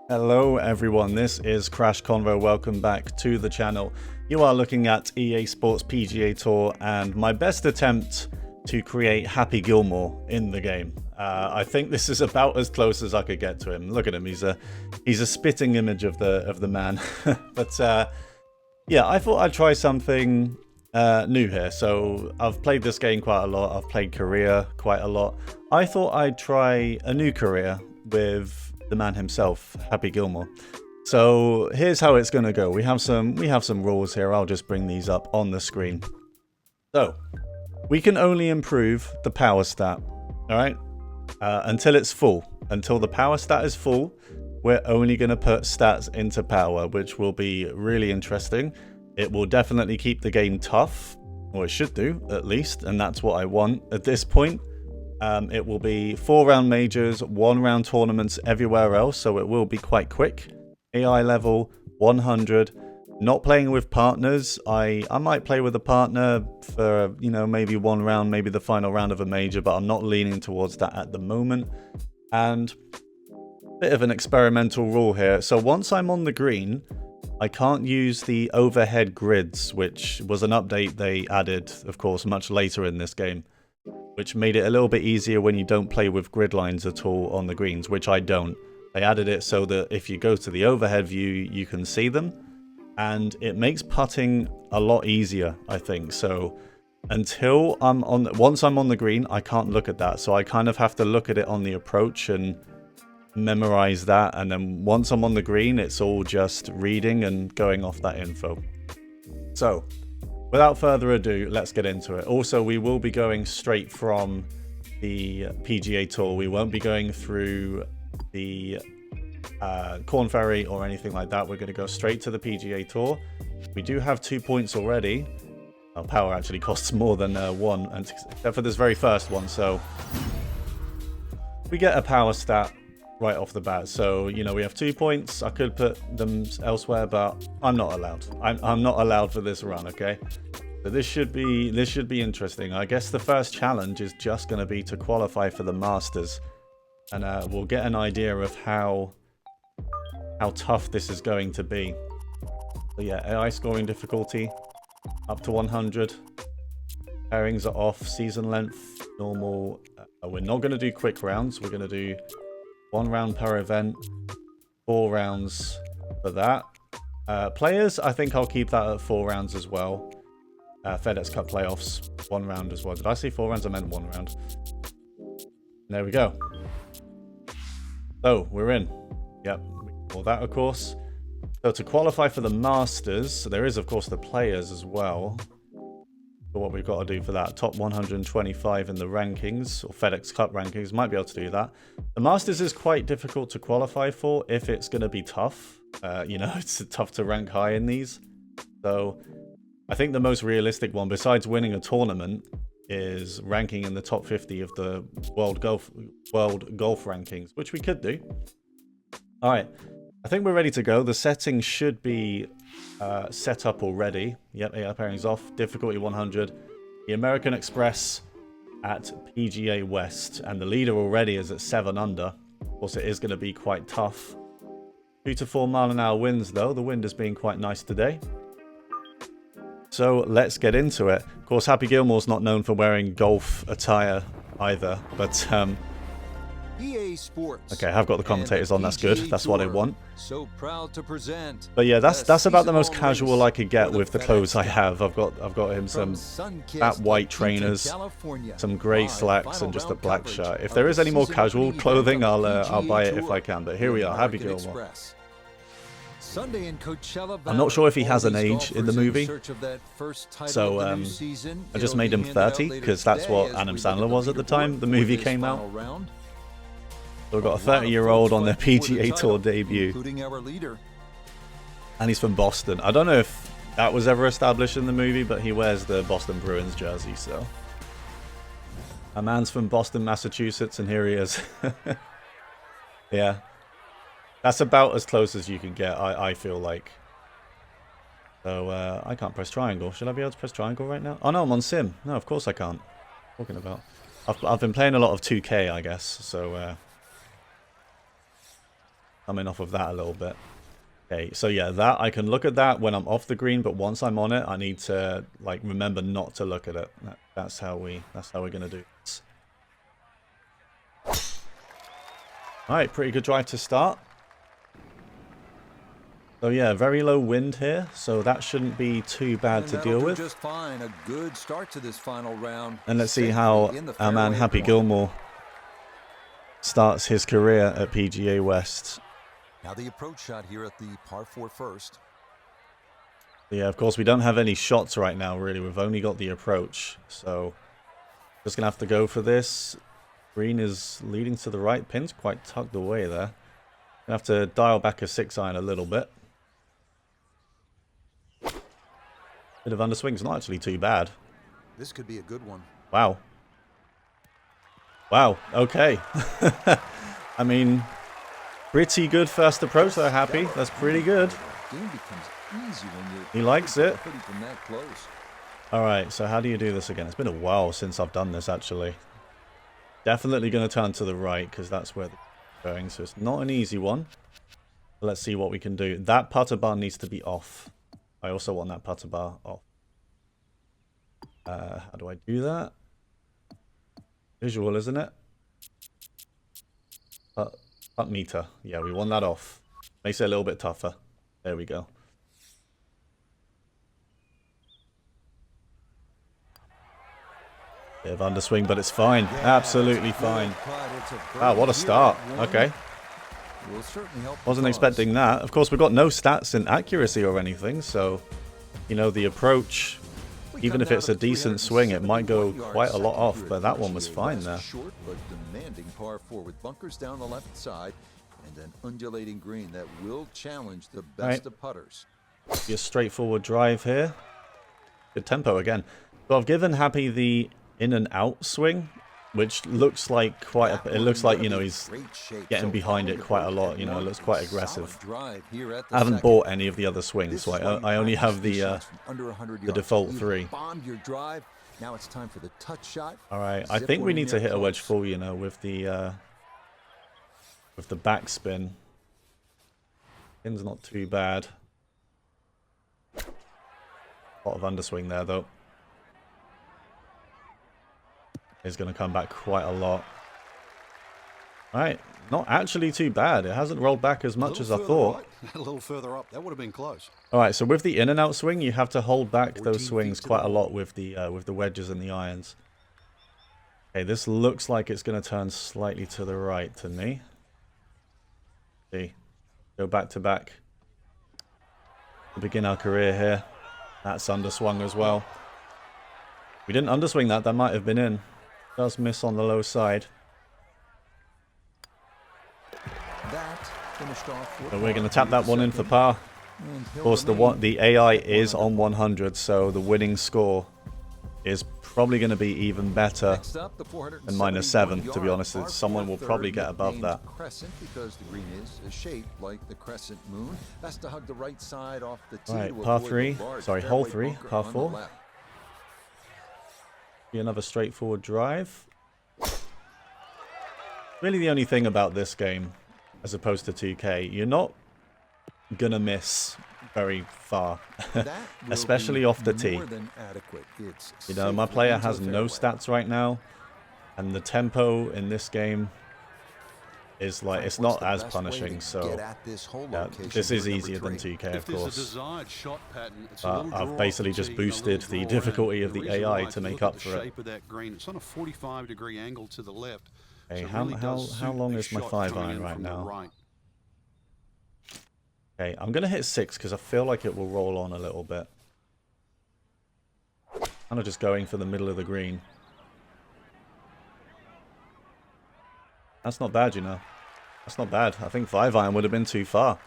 Hello everyone, this is Crash Convo. Welcome back to the channel. You are looking at EA Sports PGA Tour and my best attempt to create Happy Gilmore in the game. I think this is about as close as I could get to him. Look at him, he's a spitting image of the man. But yeah, I thought I'd try something new here. So I've played this game quite a lot. I've played career quite a lot. I thought I'd try a new career with the man himself, Happy Gilmore. So here's how it's going to go. We have some rules here. I'll just bring these up on the screen. So we can only improve the power stat, all right, until it's full. Until the power stat is full, we're only going to put stats into power, which will be really interesting. It will definitely keep the game tough, or it should do at least, and that's what I want at this point. It will be 4-round majors, 1-round tournaments everywhere else, so it will be quite quick. AI level 100. Not playing with partners. I might play with a partner for, you know, maybe one round, maybe the final round of a major, but I'm not leaning towards that at the moment. And a bit of an experimental rule here. So once I'm on the green, I can't use the overhead grids, which was an update they added, of course, much later in this game, which made it a little bit easier when you don't play with grid lines at all on the greens, which I don't. They added it so that if you go to the overhead view, you can see them, and it makes putting a lot easier, I think. So until once I'm on the green, I can't look at that. So I kind of have to look at it on the approach and memorize that, and then once I'm on the green, it's all just reading and going off that info. So without further ado, let's get into it. Also, we will be going straight from the PGA Tour. We won't be going through the Corn Ferry or anything like that. We're going to go straight to the PGA Tour. We do have 2 points already. Our power actually costs more than one, except for this very first one. So we get a power stat right off the bat. So, you know, we have 2 points. I could put them elsewhere, but I'm not allowed. I'm not allowed for this run, okay? So this should be interesting. I guess the first challenge is just going to be to qualify for the Masters, and we'll get an idea of how tough this is going to be. So yeah, AI scoring difficulty up to 100. Pairings are off. Season length normal. We're not going to do quick rounds. We're going to do 1 round per event, 4 rounds for that. Players, I think I'll keep that at 4 rounds as well. FedEx Cup playoffs, 1 round as well. Did I say 4 rounds? I meant 1 round. There we go. So we're in. Yep, all that of course. So to qualify for the Masters, there is of course the players as well. So what we've got to do for that, top 125 in the rankings, or FedEx Cup rankings, might be able to do that. The Masters is quite difficult to qualify for if it's going to be tough. You know, it's tough to rank high in these. So I think the most realistic one, besides winning a tournament, is ranking in the top 50 of the world golf rankings, which we could do. All right, I think we're ready to go. The settings should be set up already. Yep, AI pairings off. Difficulty 100. The American Express at PGA West, and the leader already is at 7 under. Of course, it is going to be quite tough. 2 to 4 mile-an-hour winds, though. The wind has been quite nice today. So let's get into it. Of course, Happy Gilmore's not known for wearing golf attire either, but EA Sports. Okay, I've got the commentators on. That's good. That's what I want. So proud to present. But yeah, that's about the most casual I could get with the clothes I have. I've got him some fat white trainers, some grey slacks, and just a black shirt. If there is any more casual clothing, I'll buy it if I can. But here we are, Happy Gilmore. I'm not sure if he has an age in the movie, so I just made him 30 because that's what Adam Sandler was at the time the movie came out. So we've got a 30-year-old on their PGA Tour debut, and he's from Boston. I don't know if that was ever established in the movie, but he wears the Boston Bruins jersey, so a man's from Boston, Massachusetts, and here he is. Yeah. That's about as close as you can get, I feel like. So, I can't press triangle. Should I be able to press triangle right now? Oh, no, I'm on sim. No, of course I can't. What are you talking about? I've been playing a lot of 2K, I guess, so coming off of that a little bit. Okay, so yeah, that I can look at that when I'm off the green, but once I'm on it, I need to like remember not to look at it. That's how we're gonna do this. All right, pretty good drive to start. So yeah, very low wind here, so that shouldn't be too bad to deal with. Just fine. A good start to this final round. And let's see how our man Happy Gilmore starts his career at PGA West. Now the approach shot here at the par 4 first. Yeah, of course we don't have any shots right now, really. We've only got the approach, so just gonna have to go for this. Green is leading to the right. Pin's quite tucked away there. Gonna have to dial back a 6-iron a little bit. Bit of underswing's not actually too bad. This could be a good one. Wow. Wow, okay. I mean, pretty good first approach there, Happy. That's pretty good. Game becomes easy when He likes it. from that close. Alright, so how do you do this again? It's been a while since I've done this, actually. Definitely going to turn to the right, because that's where they're going. So it's not an easy one. But let's see what we can do. That putter bar needs to be off. I also want that putter bar off. How do I do that? Visual, isn't it? Putt meter. Yeah, we want that off. Makes it a little bit tougher. There we go. Bit of underswing, but it's fine. Absolutely fine. Wow, what a start. Okay. Wasn't expecting that. Of course, we've got no stats in accuracy or anything, so, you know, the approach, even if it's a decent swing, it might go quite a lot off, but that one was fine there. Short but demanding par 4 with bunkers down the left side and an undulating green that will challenge the best of putters. Be a straightforward drive here. Good tempo again. So I've given Happy the in and out swing, which looks like quite a, it looks like, you know, he's getting behind it quite a lot, you know, it looks quite aggressive. I haven't bought any of the other swings, so I only have the default 3. Now it's time for the touch shot. All right, I think we need to hit a wedge full, you know, with the backspin. Pin's not too bad. A lot of underswing there, though. Is going to come back quite a lot. Alright, not actually too bad. It hasn't rolled back as much as I thought. A little further up, that would have been close. Alright, so with the in and out swing, you have to hold back those swings quite a lot with the wedges and the irons. Okay, this looks like it's going to turn slightly to the right to me. See, go back to back. To begin our career here. That's underswung as well. We didn't underswing that. That might have been in. Does miss on the low side. So we're going to tap that one in for par. Of course, the AI is on 100, so the winning score is probably going to be even better than -7. To be honest, someone will probably get above that. Because the green is shaped like the crescent moon. That's to hug the right side off the tee. Right, par 3. Sorry, hole 3, par 4. Another straightforward drive. Really the only thing about this game, as opposed to 2K, you're not gonna miss very far, especially off the tee. You know, my player has no stats right now, and the tempo in this game is like, it's not as punishing, so yeah, this is easier than 2K, of course. But I've basically just boosted the difficulty of the AI to make up for it. It's on a 45-degree angle to the left. Okay, how long is my 5-iron right now? Okay, I'm going to hit 6 because I feel like it will roll on a little bit. Kind of just going for the middle of the green. That's not bad, you know. That's not bad. I think 5-iron would have been too far.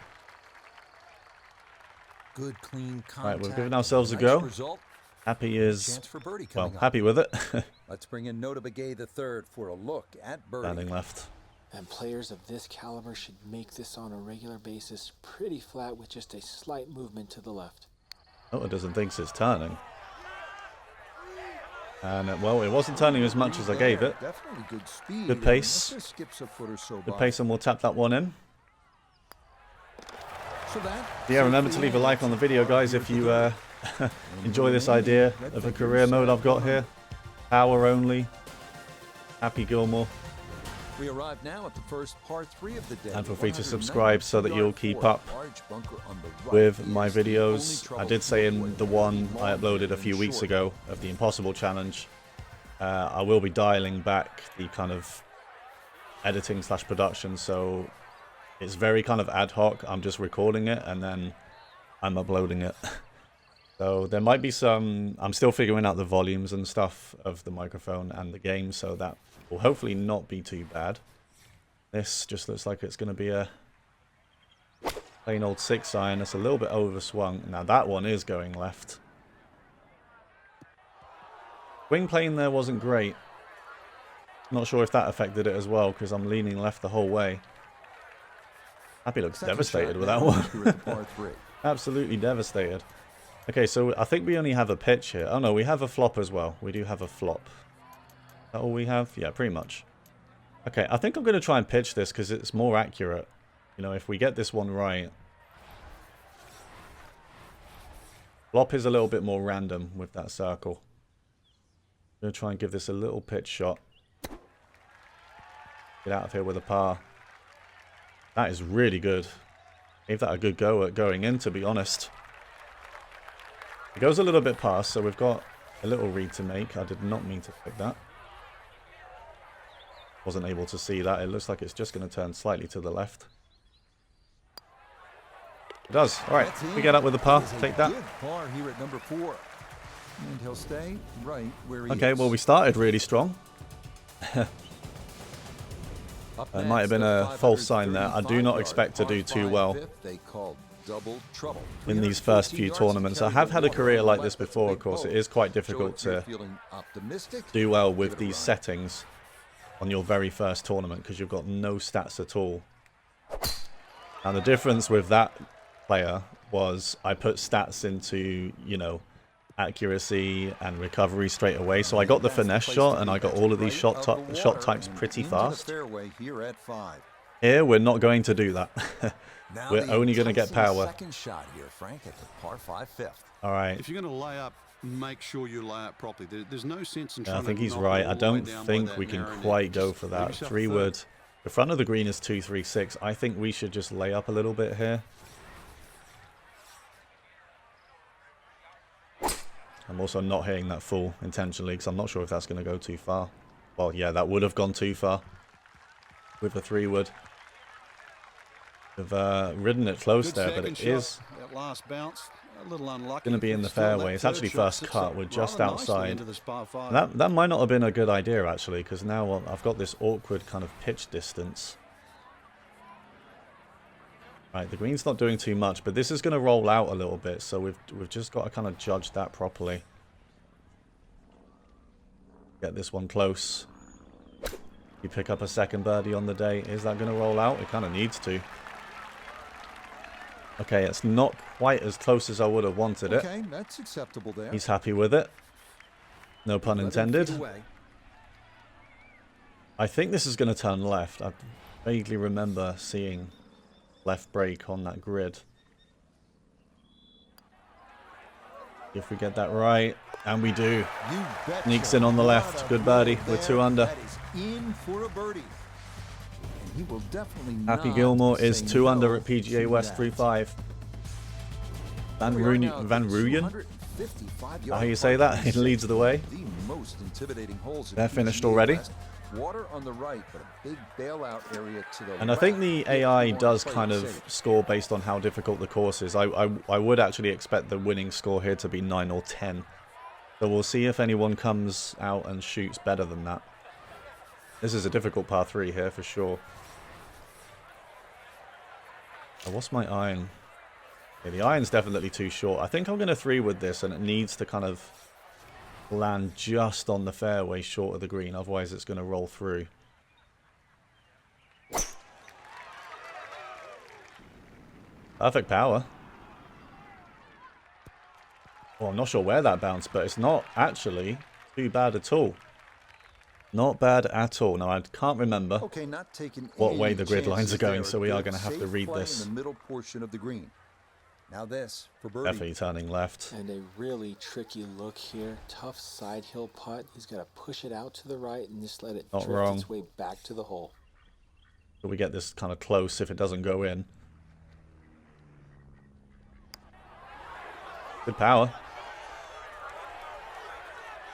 Good, clean contact. Right, we've given ourselves a go. Happy is, well, happy with it. Let's bring in Nota Begay the third for a look at birdie. Standing left. And players of this caliber should make this on a regular basis pretty flat with just a slight movement to the left. Oh, it doesn't think it's turning. And, well, it wasn't turning as much as I gave it. Definitely good speed. Good pace. Good pace, and we'll tap that one in. Yeah, remember to leave a like on the video, guys, if you enjoy this idea of a career mode I've got here. Power only. Happy Gilmore. We arrive now at the first par 3 of the day. And feel free to subscribe so that you'll keep up with my videos. I did say in the one I uploaded a few weeks ago of the Impossible Challenge, I will be dialing back the kind of editing / production, so it's very kind of ad hoc. I'm just recording it and then I'm uploading it. So there might be some... I'm still figuring out the volumes and stuff of the microphone and the game, so that will hopefully not be too bad. This just looks like it's going to be a plain old 6-iron. It's a little bit overswung. Now that one is going left. Wing plane there wasn't great. Not sure if that affected it as well, because I'm leaning left the whole way. Happy looks devastated with that one. Absolutely devastated. Okay, so I think we only have a pitch here. Oh no, we have a flop as well. We do have a flop. Is that all we have? Yeah, pretty much. Okay, I think I'm going to try and pitch this because it's more accurate. You know, if we get this one right. Flop is a little bit more random with that circle. I'm going to try and give this a little pitch shot. Get out of here with a par. That is really good. Gave that a good go at going in, to be honest. It goes a little bit past, so we've got a little read to make. I did not mean to pick that. Wasn't able to see that. It looks like it's just going to turn slightly to the left. It does. All right, we get up with the par. Take that. Par here at number 4. And he'll stay right where he Okay, is. well, we started really strong. It might have been a false sign there. I do not expect to do too well in these first few tournaments. I have had a career like this before, of course. It is quite difficult to do well with these settings on your very first tournament because you've got no stats at all. And the difference with that player was I put stats into, you know, accuracy and recovery straight away. So I got the finesse shot and I got all of these shot types pretty fast. Here, we're not going to do that. We're only going to get power. Second shot here, Frank, at the par 5 fifth. All right. If you're going to lay up, make sure you lay up properly. There's no sense in trying I think to he's knock right. it I all the don't way down by think that we can narrow net. quite go Just for leave that. yourself 3 third. wood. The front of the green is 236. I think we should just lay up a little bit here. I'm also not hitting that full intentionally because I'm not sure if that's going to go too far. Well, yeah, that would have gone too far with the 3 wood. We've ridden it close Good there, but second it is shot. That last bounce, a little unlucky. going to be in the Still, that fairway. It's third actually shot first sits cut. up We're just rather nicely outside. into this par 5. That might not have been a good idea, actually, because now I've got this awkward kind of pitch distance. Right, the green's not doing too much, but this is going to roll out a little bit, so we've just got to kind of judge that properly. Get this one close. You pick up a second birdie on the day. Is that going to roll out? It kind of needs to. Okay, it's not quite as close as I would have wanted it. Okay, that's acceptable there. He's happy with it. No pun intended. I think this is going to turn left. I vaguely remember seeing left break on that grid. If we get that right, and we do. Sneaks in on the left. Good birdie. We're 2 under. That is in for a birdie. And he will definitely Happy not Gilmore is say 2 no under at PGA to West that. 3-5. Van We are now at the Ruyen? 255-yard How you say that? He leads the way. The most intimidating holes at They're finished PGA already. West. Water on the right, but a big bailout area to the And I think left. the If AI you want does to play kind it of safe. score based on how difficult the course is. I would actually expect the winning score here to be 9 or 10. So we'll see if anyone comes out and shoots better than that. This is a difficult par 3 here for sure. Oh, what's my iron? Yeah, the iron's definitely too short. I think I'm going to 3-wood this, and it needs to kind of land just on the fairway short of the green. Otherwise, it's going to roll through. Perfect power. Well, I'm not sure where that bounced, but it's not actually too bad at all. Not bad at all. Now, I can't remember Okay, not taking what any way the grid lines chances are going, there. so we are Good, going to have to safe read play this. in the middle portion of the green. Now this for birdie. Definitely turning left. And a really tricky look here. Tough side hill putt. He's got to push it out to the right and just let it Not drift wrong. its way back to the hole. So we get this kind of close if it doesn't go in. Good power.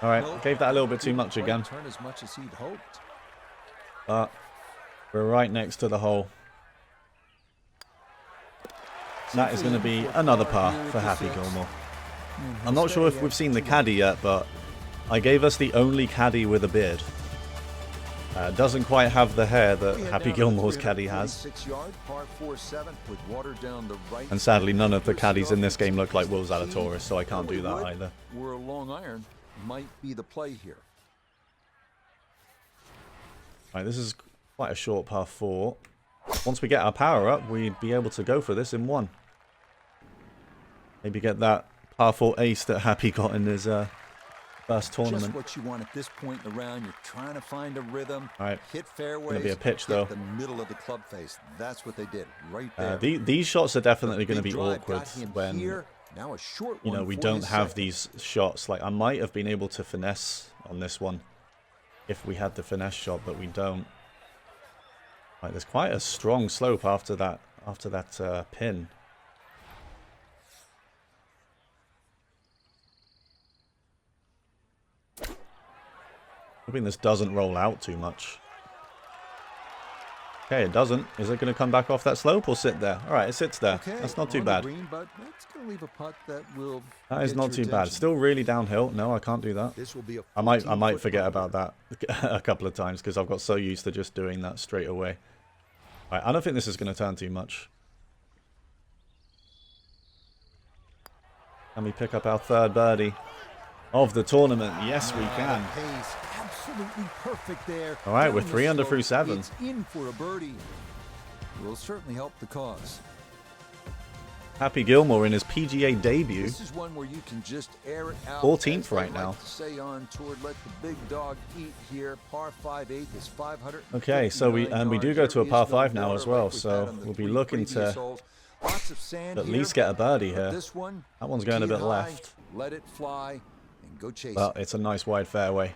All right, gave that a little bit too much again. Turn as much as he'd hoped. But we're right next to the hole. That is going to be another par for Happy Gilmore. I'm not sure if we've seen the caddy yet, but I gave us the only caddy with a beard. Doesn't quite have the hair that Happy Gilmore's caddy has. And sadly, none of the caddies in this game look like Will Zalatoris, so I can't do that either. Where a long iron might be the play here. Right, this is quite a short par 4. Once we get our power up, we'd be able to go for this in 1. Maybe get that par 4 ace that Happy got in his first tournament. Just what you want at this point in the round. You're trying to find a rhythm. All right. Hit fairways. Gonna be a pitch though. The middle of the club face. That's what they did right there. These shots are definitely going to be awkward when now a short you know we don't have these shots. Like I might have been able to finesse on this one if we had the finesse shot, but we don't. Right, there's quite a strong slope after that pin. Hoping this doesn't roll out too much. Okay, it doesn't. Is it going to come back off that slope or sit there? All right, it sits there. Okay, that's not too on the bad. green, but it's going to leave a putt that will That is get not your too bad. attention. Still really downhill. No, I can't do that. This will be a I might 14-foot forget putt. about that a couple of times because I've got so used to just doing that straight away. All right, I don't think this is going to turn too much. Can we pick up our third birdie of the tournament? Yes, we can. Pace, absolutely perfect there. All right, we're Down the 3 under slope, through 7. It's in for a birdie. Will certainly help the cause. Happy Gilmore in his PGA debut. This is one where you can just air it out. 14th as they right like now. to say on tour, let the big dog eat here. Par 5/8 is 500. Okay, so we do go to a par 5 now as well, so we'll be looking to at least get a birdie here. This one, That one's going a bit left, let it fly and go chase but it. it's a nice wide fairway.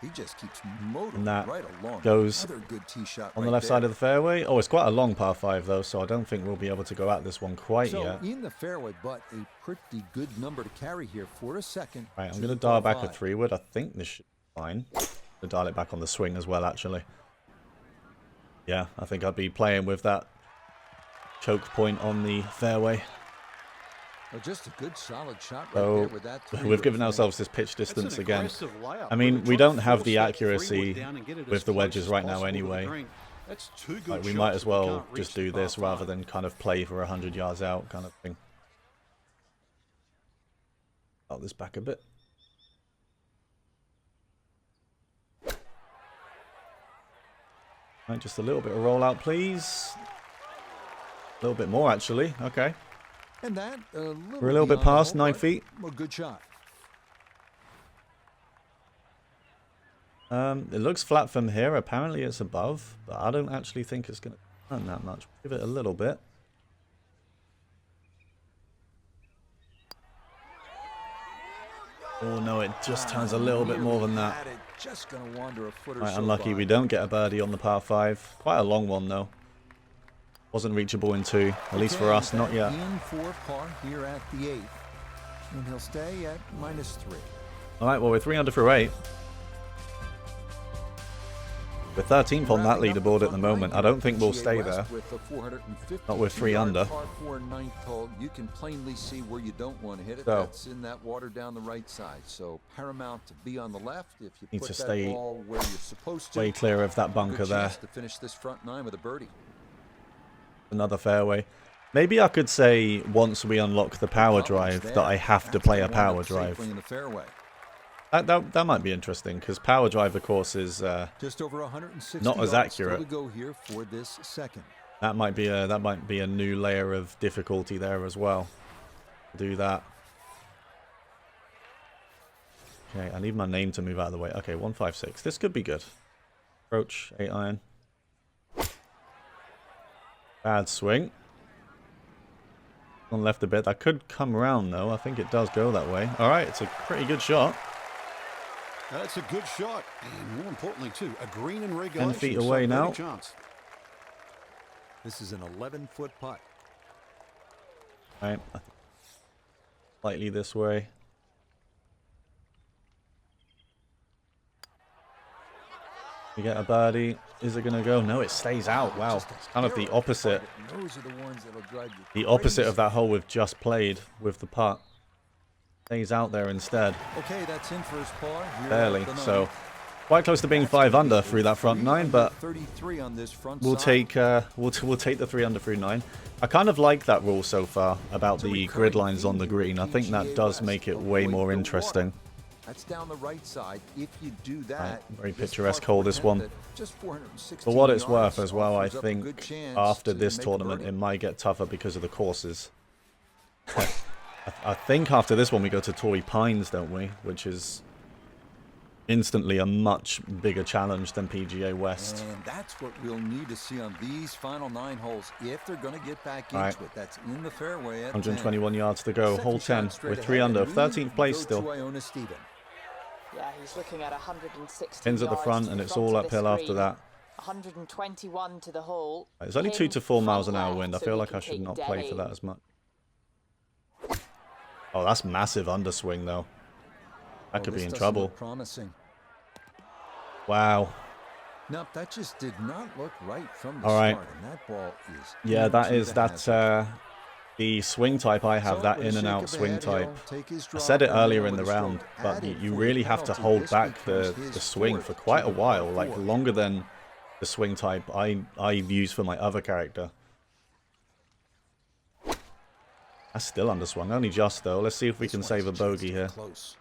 He just keeps motoring And that right along. goes Another good tee shot on right the left there. side of the fairway. Oh, it's quite a long par 5 though, so I don't think we'll be able to go at this one quite So yet. in the fairway, but a pretty good number to carry here for a second. Right, I'm to going to the dial par back a 5. 3-wood. I think this should be fine. To dial it back on the swing as well, actually. Yeah, I think I'd be playing with that choke point on the fairway. Well, just a good solid shot right So there with that we've given ourselves this pitch distance again. I mean, we don't have the accuracy with the wedges right now anyway. Like, we might as well just do this rather than kind of play for 100 yards out kind of thing. Dial this back a bit. Right, just a little bit of rollout, please. A little bit more, actually. Okay. And that We're a little bit beyond the past hole, 9 but feet. A good shot. It looks flat from here. Apparently it's above, but I don't actually think it's going to turn that much. Give it a little bit. Oh no, it just turns a little bit more than that. Just gonna wander a foot or Right, so unlucky by. we don't get a birdie on the par 5. Quite a long one though. Wasn't reachable in 2, at least for us, not yet. In for par here at the 8th. And he'll stay at -3. Alright, well we're 3 under through 8. We're 13th on that leaderboard at the moment. I don't think we'll stay there. Not with 3 under. Par 4 ninth hole. You can plainly see where you don't want to hit it. So, That's in that water down the right side. So paramount to be on the left. If you need put to that stay ball where you're supposed to, way clear of that bunker good there. chance to finish this front 9 with a birdie. Another fairway. Maybe I could say once we unlock the power drive that I have to play a power drive. In the fairway. That might be interesting because power drive, of course, is Just over 160 not as yards still accurate. to go here for this second. that might be a new layer of difficulty there as well. Do that. Okay, I need my name to move out of the way. Okay, 156. This could be good. Approach, 8 iron. Bad swing. On left a bit. That could come around though. I think it does go that way. Alright, it's a pretty good shot. That's a good shot. And more importantly too, a green in regulation. 10 feet away now. Chance. This is an 11-foot putt. Alright. Slightly this way. You get a birdie. Is it going to go? No, it stays out. Wow. It's kind of the opposite. Those are the ones that'll drive you The opposite crazy. of that hole we've just played with the putt. Stays out there instead. Okay, that's in first par. Here Barely. at the So ninth. quite close to being 5 under through that front 9, but 33 on this front we'll side. take we'll take the 3 under through 9. I kind of like that rule so far about the grid lines on the green. I think that does make it way more interesting. That's down the right side. If you do that, Right, very this picturesque par hole, this 10 one. that just 416 For what it's yards worth as well, I offers up a good think chance after to this make a tournament birdie. it might get tougher because of the courses. I think after this one we go to Torrey Pines, don't we? Which is instantly a much bigger challenge than PGA West. And that's what we'll need to see on these final 9 holes if they're going to get back Right. into it. That's in the fairway at 121 yards to go. Second Hole 10 shot straight with ahead, 3 under. and we 13th place go still. to Iona Stephen. Yeah, he's looking at 160 Pins at the yards front to and the it's front all of this uphill after green. that. 121 to the hole. It's only 2 Pin to 4 miles from an hour left, wind. I so feel he like can I should take not play dead for aim. that as much. Oh, that's massive underswing though. That could be This in doesn't trouble. look promising. Wow. No, that just did not look right from the All right. start, and that ball is Yeah, that into is the that hazard. the swing type I have, So, that with a in and shake out of the swing head, type. he'll take his I drop said it and earlier now in the with a round, stroke but added you for really the have to penalty. hold This back becomes the his swing fourth for to quite a the while, par like four. longer than the swing type I use for my other character. That's still underswung, only just though. Let's see if we This can one save has a a chance bogey to here. get close.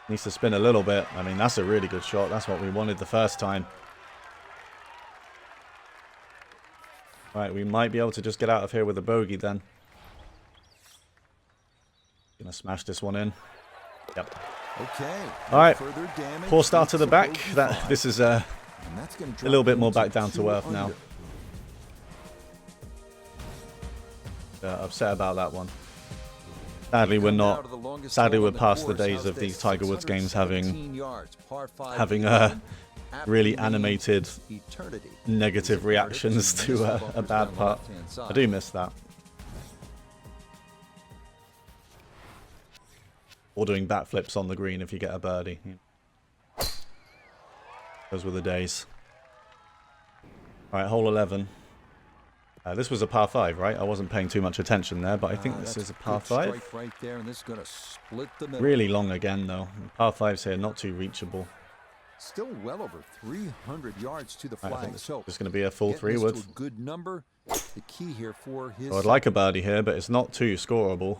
Needs to spin a little bit. I mean, that's a really good shot. That's what we wanted the first time. Right, we might be able to just get out of here with a bogey then. Gonna smash this one in. Yep. Okay. All right. Further damage Poor start to leads the back. bogey That five. this is And that's gonna a little drop bit more him to back down to 2 earth now. under. Upset about that one. Sadly, we're Come not. down to the longest Sadly, hole we're on the past the course. days How's of these this? Tiger Woods games having 617 yards, par 5 having beyond. really Aptly animated named Eternity. negative Is it reactions verdict? to Some a bumpers bad down the putt. left-hand I side. do miss that. Or doing backflips on the green if you get a birdie. Those were the days. Alright, hole 11. This was a par 5, right? I wasn't paying too much attention there, but I think this That's is a par good 5. strike right there, and this is gonna split the middle. Really long again, though. Par 5s here, not too reachable. Still well over 300 yards to the I flag. think it's So just going to be a full getting this to 3-wood. a good number. The key here for his. So I'd like a birdie here, but it's not too scoreable.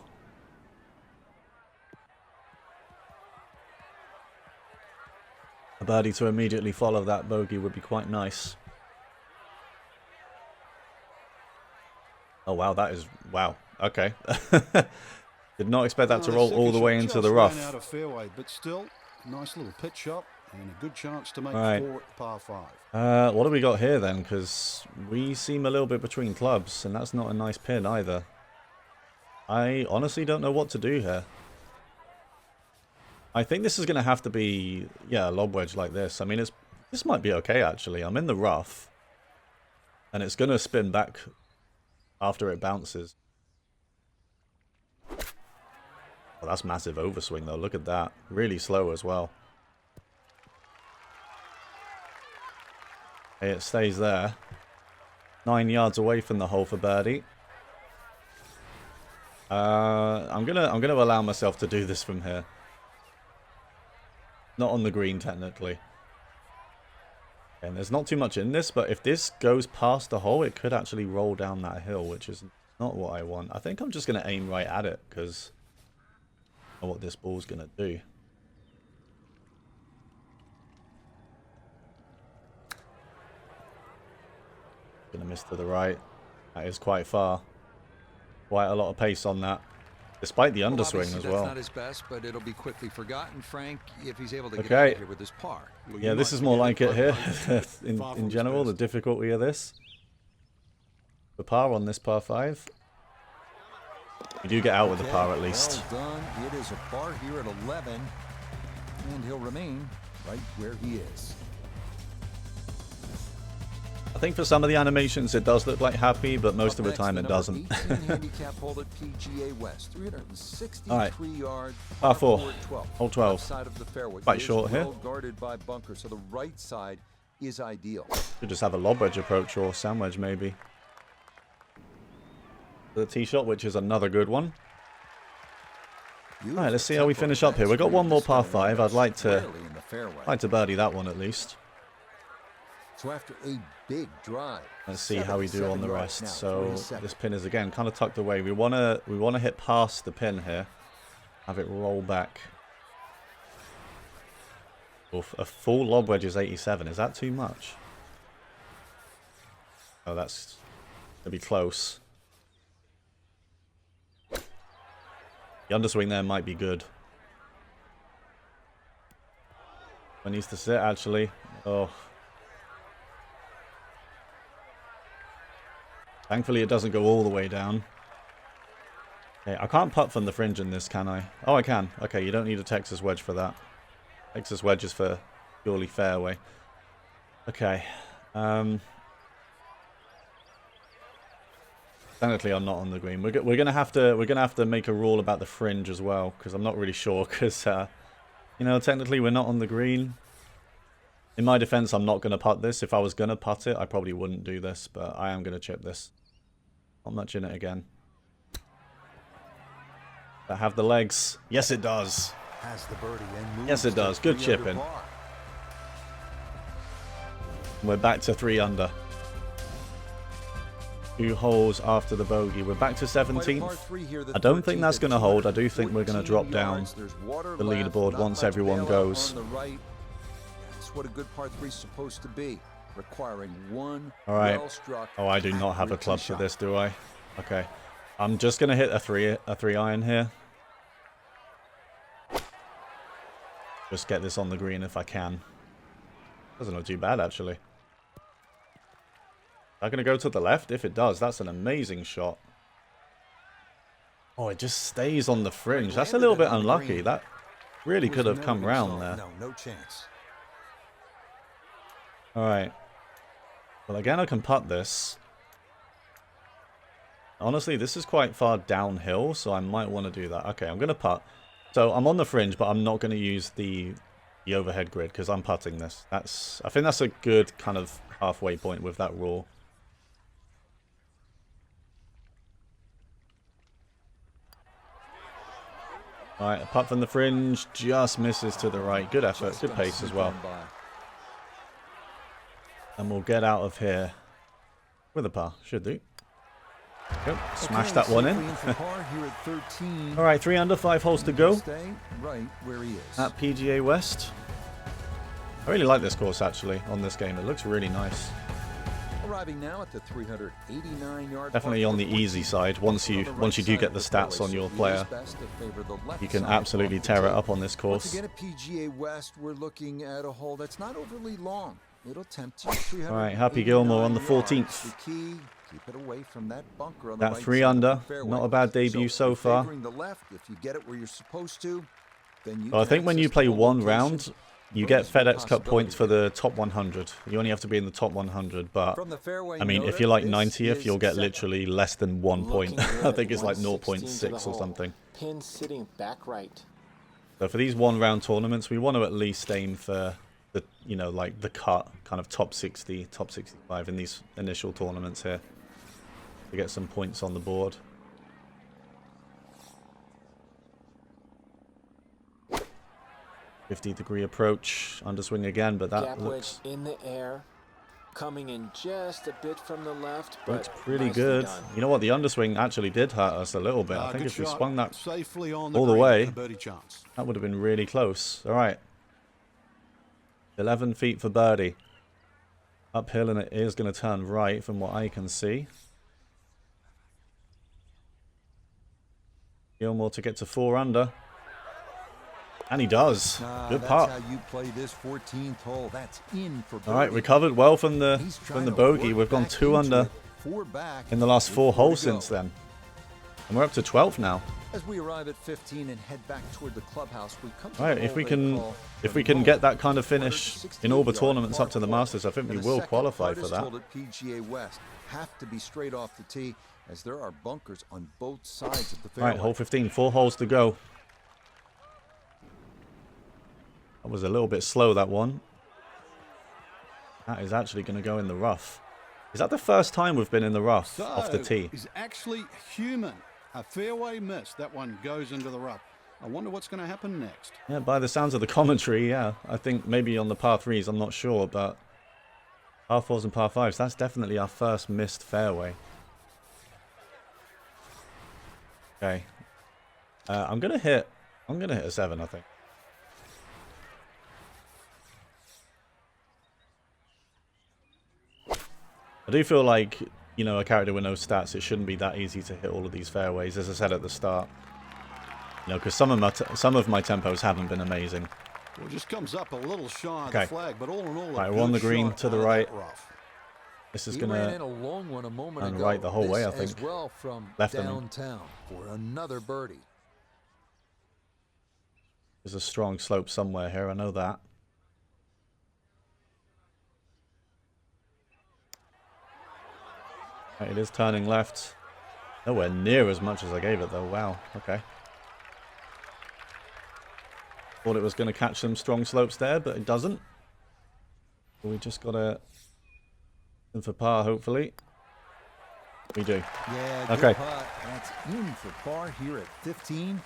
A birdie to immediately follow that bogey would be quite nice. Oh wow, that is wow. Okay. Did not expect that to Well, roll the all the second way shot into just the ran rough. out of fairway, but still, nice little pitch shot and a good chance to make Right. 4 at par 5. What do we got here then? Because we seem a little bit between clubs, and that's not a nice pin either. I honestly don't know what to do here. I think this is going to have to be, yeah, a lob wedge like this. I mean, this might be okay, actually. I'm in the rough, and it's going to spin back after it bounces. Oh, that's massive overswing, though. Look at that. Really slow as well. Okay, it stays there. 9 yards away from the hole for birdie. I'm gonna allow myself to do this from here. Not on the green, technically. And there's not too much in this, but if this goes past the hole, it could actually roll down that hill, which is not what I want. I think I'm just gonna aim right at it, because I know what this ball's gonna do. Gonna miss to the right. That is quite far. Quite a lot of pace on that. Despite the Well, underswing obviously as that's well. not his best, but it'll be quickly forgotten, Frank, if he's able to get Okay. out here with his par. Well, Yeah, you this might is more like forget it putt here. life is in far from his general, the best. difficulty of this. The par on this par 5. You do get out with the par at least. Well done. It is a par here at 11, and he'll remain right where he is. I think for some of the animations it does look like Happy, but most of the time it doesn't. handicap hole at PGA West, 363 All right. yards, Par 4, 12. hole 12. Side of the fairway. Quite It is short here. well guarded by bunkers, so the right side is ideal. Could just have a lob wedge approach or sand wedge maybe. The tee shot, which is another good one. All right, let's see how we finish up here. We've got one more par 5. I'd like to birdie that one at least. So after a big drive, Let's see how we do on the rest. Now, So 37. this pin is again kind of tucked away. We wanna hit past the pin here. Have it roll back. Oof, a full lob wedge is 87. Is that too much? Oh, that's gonna be close. The underswing there might be good. It needs to sit actually. Oh. Thankfully it doesn't go all the way down. Okay, I can't putt from the fringe in this, can I? Oh, I can. Okay, you don't need a Texas wedge for that. Texas wedge is for purely fairway. Okay. Technically, I'm not on the green. We're gonna have to make a rule about the fringe as well, because I'm not really sure. Because you know, technically we're not on the green. In my defense, I'm not gonna putt this. If I was gonna putt it, I probably wouldn't do this, but I am gonna chip this. Not much in it again. That have the legs. Yes, it does. has the birdie and moves Yes, it does. to Good 3 under chipping. par. We're back to 3 under. 2 holes after the bogey. We're back to Quite a par 17th. 3 here, the I don't think 13th that's at going to hold. I do think we're going to 214 drop down yards. There's water the left, leaderboard not once much everyone bailout goes. on the right. That's what a good par 3 is supposed to be, requiring one All right. well-struck, Oh, I do not have a accurate club tee for shot. this, do I? Okay. I'm just going to hit a 3 iron here. Just get this on the green if I can. Doesn't look too bad, actually. Am I going to go to the left? If it does, that's an amazing shot. Oh, it just stays on the fringe. That's a little bit unlucky. That really could have come round there. No chance. Alright. Well, again, I can putt this. Honestly, this is quite far downhill, so I might want to do that. Okay, I'm going to putt. So I'm on the fringe, but I'm not going to use the overhead grid because I'm putting this. I think that's a good kind of halfway point with that rule. Alright, a putt from the fringe just misses to the right. Good effort, good pace as well. And we'll get out of here with a par. Should do. Go. Smash that one in. Alright, 3 under, 5 holes to go Stay right where he is. at PGA West. I really like this course actually on this game. It looks really nice. Arriving now at the 389-yard. Definitely on the easy side. Once you do get the stats on your player, you can absolutely tear it up on this Once course. again at PGA West, we're looking at a hole that's not overly long. It'll tempt you. All right, Happy Gilmore on the 14th. The key, keep it away from that bunker on That the right 3 side of under, the fairway. not a bad debut so you're far. favoring the left. If you get it where you're supposed to, then you Well, I can think when you access play the one location. round, you get Bonus for FedEx Cup points for possibility. the top 100. You only have to be in the top 100, but From the fairway, I mean, if notice you're like this 90th, is you'll get second. literally less than 1 point. Looking good I at think it's like 116 to the 0.6 or hole. something. Pin sitting back right. So for these 1 round tournaments, we want to at least aim for the, you know, like the cut, kind of top 60, top 65 in these initial tournaments here to get some points on the board. .50-degree approach, underswing again, but that Gap looks wedge in the air, coming in just a bit from the left, but looks pretty nicely good. done. You know what? The underswing actually did hurt us a little bit. I think Good if we shot. swung that Safely on all the green, way, a birdie chance. that would have been really close. All right. 11 feet for birdie. Uphill, and it is going to turn right from what I can see. Gilmore to get to 4 under. And he does. Good putt. That's how you play this 14th hole. That's in for birdie. All right, recovered well from the bogey. We've gone 2 under in the last 4 holes since then. And we're up to 12 now. As we arrive at 15 and head back toward the clubhouse, we come to All right, if we can get that kind of finish in all the tournaments up to the Masters, I think we will qualify for that. PGA West have to be straight off the tee, as there are bunkers on both sides of the All fairway. right, hole 15, 4 holes to go. That was a little bit slow, that one. That is actually going to go in the rough. Is that the first time we've been in the rough off the tee? Is actually human. A fairway miss. That one goes into the rough. I wonder what's going to happen next. Yeah, by the sounds of the commentary, yeah. I think maybe on the par 3s, I'm not sure, but par 4s and par 5s, that's definitely our first missed fairway. Okay. I'm gonna hit a 7, I think. I do feel like, you know, a character with no stats, it shouldn't be that easy to hit all of these fairways, as I said at the start. You know, because some of my tempos haven't been amazing. Well, it just comes up a little shy of the flag, but all in all, right, we're on the green to the right. This is gonna run right the whole way, I think. Well from left downtown for another birdie. There's a strong slope somewhere here, I know that. Right, it is turning left. Nowhere near as much as I gave it though. Wow, okay. Thought it was going to catch some strong slopes there, but it doesn't. So we just got to in for par, hopefully. We do. Yeah, okay. Putt. That's in for par here at 15,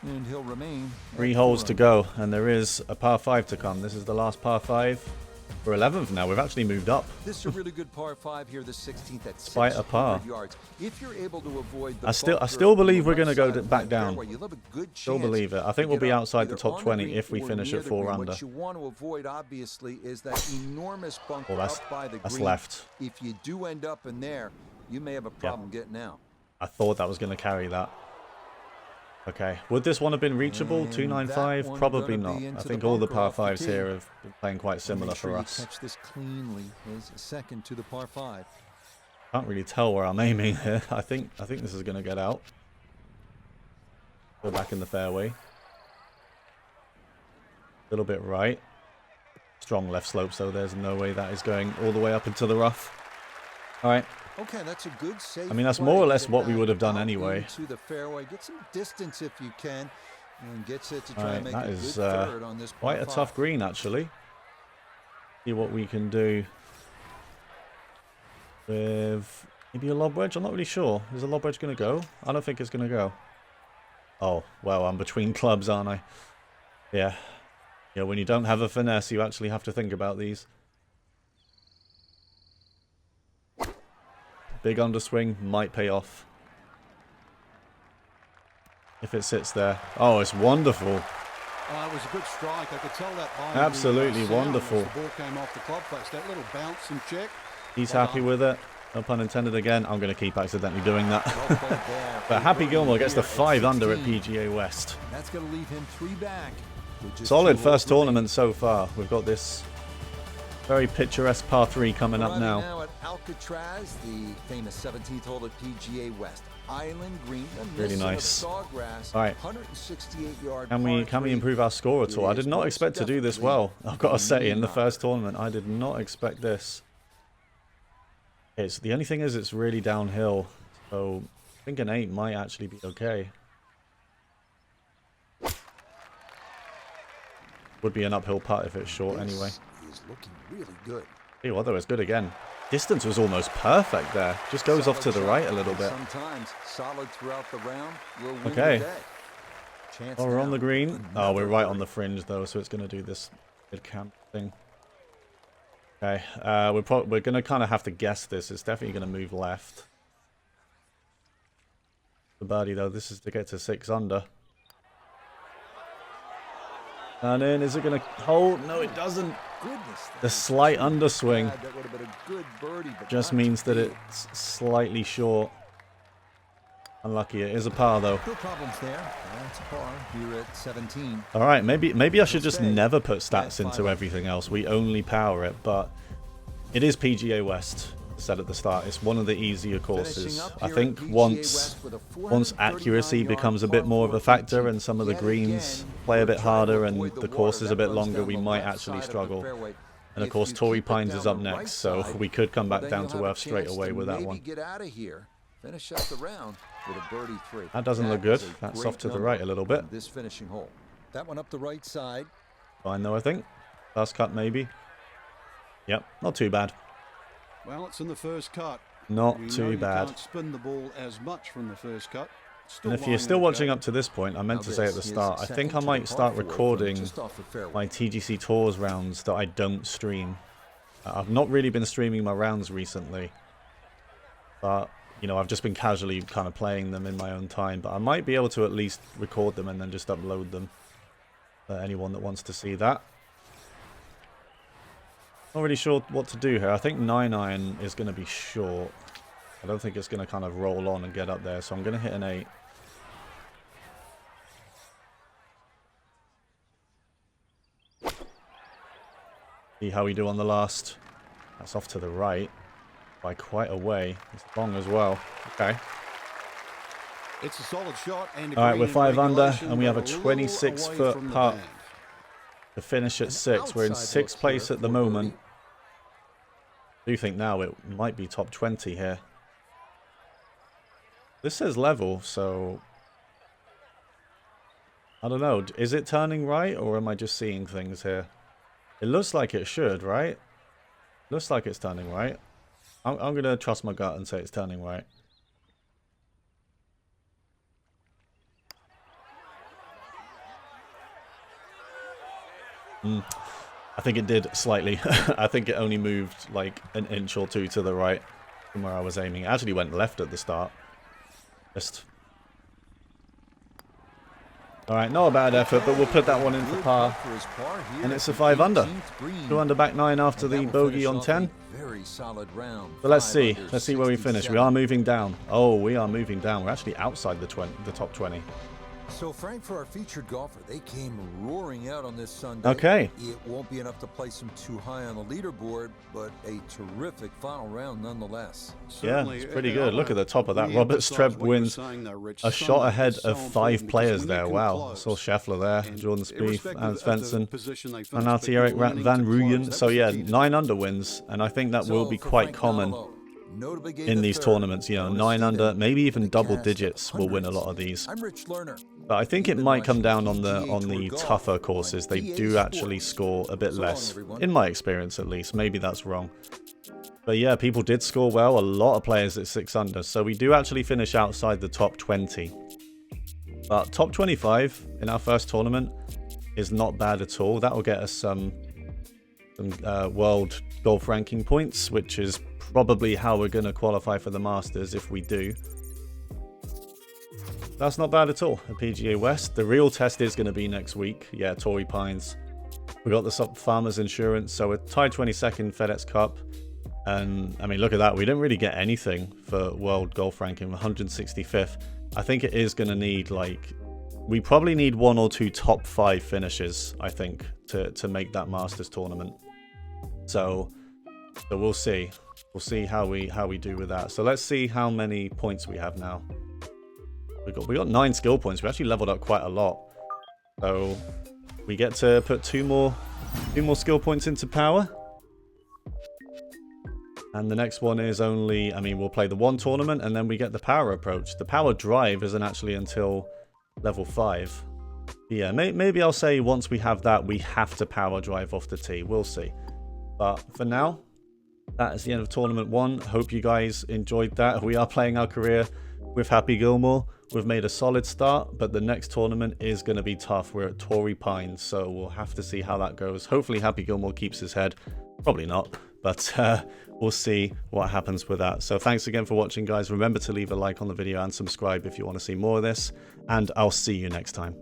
and he'll remain. 3 holes to go, and there is a par 5 to come. This is the last par 5. We're 11th now. We've actually moved up. This is a really good par 5 here, the 16th at Despite a par. yards. If you're able to avoid the I still believe we're going to go back down. Good still believe it. I think we'll be outside the top 20 if we finish at 4 under. What you want to avoid, obviously, is that enormous bunker that's, up by the that's green. left. If you do end up in there, you may have a problem getting out. I thought that was going to carry that. Okay, would this one have been reachable? 295? Probably not. I think all the par 5s here have been playing quite similar for us. Catch this cleanly is second to the par 5. Can't really tell where I'm aiming here. I think this is going to get out. Go back in the fairway. A little bit right. Strong left slope, so there's no way that is going all the way up into the rough. All right. Okay, that's a good safe. I mean, that's more or less what we would have done anyway. To the fairway, get some distance if you can, and gets it to try and make that a is good third on this quite a par tough 5. green, actually. See what we can do with maybe a lob wedge. I'm not really sure. Is a lob wedge going to go? I don't think it's going to go. Oh, well, I'm between clubs, aren't I? Yeah. Yeah, when you don't have a finesse, you actually have to think about these. Big underswing might pay off. If it sits there. Oh, it's wonderful. It was a good strike. I could tell that by absolutely the wonderful. The ball came off the club face. That little bounce and check. He's happy with it. No pun intended again. I'm going to keep accidentally doing that. But Happy Gilmore gets the 5 under at PGA West. That's going to leave him 3 back. Solid first tournament so far. We've got this very picturesque par 3 coming up now. Now at Alcatraz, the famous 17th hole at PGA West. Island Green, really nice. All right. 168-yard Can we improve our score at all? I did not expect to do this well. I've got to say, in the first tournament, I did not expect this. The only thing is it's really downhill, so I think an 8 might actually be okay. Would be an uphill putt if it's short anyway. He's looking really good. Hey, well, though, it's good again. Distance was almost perfect there. Just goes off to the right a little bit. Sometimes solid throughout the round will win okay. the day. Oh, we're on the green. Oh, we're right on the fringe though, so it's going to do this mid camp thing. Okay, we're going to kind of have to guess this. It's definitely going to move left. The birdie though, this is to get to 6 under. And in, is it going to hold? No, it doesn't. The slight underswing just means that it's slightly short. Unlucky. It is a par though. No problems there. That's a par here at 17. All right, maybe I should just never put stats into everything else. We only power it, but it is PGA West. Said at the start, it's one of the easier courses. I think once accuracy becomes a bit more of a factor and some of the greens play a bit harder and the course is a bit longer, we might actually struggle. And of course, Torrey Pines is up next, so we could come back down to earth straight away with that one. Finish up the round with a birdie 3. That doesn't look good. That's off to the right a little bit. This finishing hole. That one up the right side. Fine though, I think. Last cut maybe. Yep, not too bad. Well, it's in the first cut. Not too bad. You can't spin the ball as much from the first cut. And if you're still watching up to this point, I meant to say at the start, I think I might start recording my TGC Tours rounds that I don't stream. I've not really been streaming my rounds recently. But, you know, I've just been casually kind of playing them in my own time. But I might be able to at least record them and then just upload them for anyone that wants to see that. Not really sure what to do here. I think 9-iron is going to be short. I don't think it's going to kind of roll on and get up there, so I'm going to hit an 8. See how we do on the last. That's off to the right by quite a way. It's long as well. Okay. It's a solid shot. And all right, we're 5 under, and we have a 26-foot putt to finish at 6. We're in 6th place at the moment. I do think now it might be top 20 here. This says level, so I don't know. Is it turning right, or am I just seeing things here? It looks like it should, right? Looks like it's turning right. I'm going to trust my gut and say it's turning right. I think it did slightly. I think it only moved like an inch or two to the right from where I was aiming. It actually went left at the start. Just. Alright, not a bad effort, but we'll put that one in for par. And it's a 5 under. 2 under back 9 after the bogey on 10. So let's see. Let's see where we finish. We are moving down. Oh, we are moving down. We're actually outside the top 20. So, Frank, for our featured golfer, they came roaring out on this Sunday. Okay. It won't be enough to place them too high on the leaderboard, but a terrific final round nonetheless. Yeah, it's pretty good. Look at the top of that. Robert Streb wins a shot ahead of 5 players there. Wow. I saw Scheffler there, Jordan Spieth, Ernst Svensson, and Erik Van Rooyen. So, yeah, 9 under wins, and I think that will be quite common in these tournaments. You know, 9 under, maybe even double digits will win a lot of these. But I think it might come down on the tougher courses. They do actually score a bit less, in my experience at least. Maybe that's wrong. But yeah, people did score well. A lot of players at 6 under. So we do actually finish outside the top 20. But top 25 in our first tournament is not bad at all. That will get us some world golf ranking points, which is probably how we're going to qualify for the Masters if we do. That's not bad at all at PGA West. The real test is going to be next week. Yeah, Torrey Pines. We got the Farmers Insurance, so we're tied 22nd FedEx Cup. And I mean, look at that. We didn't really get anything for world golf ranking, 165th. I think it is going to need, like, we probably need 1 or 2 top 5 finishes, I think, to make that Masters tournament. So we'll see. We'll see how we do with that. So let's see how many points we have now. We got 9 skill points. We actually leveled up quite a lot. So we get to put 2 more skill points into power. And the next one is only, I mean, we'll play the 1 tournament and then we get the power approach. The power drive isn't actually until level 5. Yeah, maybe I'll say once we have that, we have to power drive off the tee. We'll see. But for now, that is the end of tournament 1. Hope you guys enjoyed that. We are playing our career with Happy Gilmore. We've made a solid start, but the next tournament is going to be tough. We're at Torrey Pines, so we'll have to see how that goes. Hopefully Happy Gilmore keeps his head. Probably not, but we'll see what happens with that. So thanks again for watching, guys. Remember to leave a like on the video and subscribe if you want to see more of this, and I'll see you next time.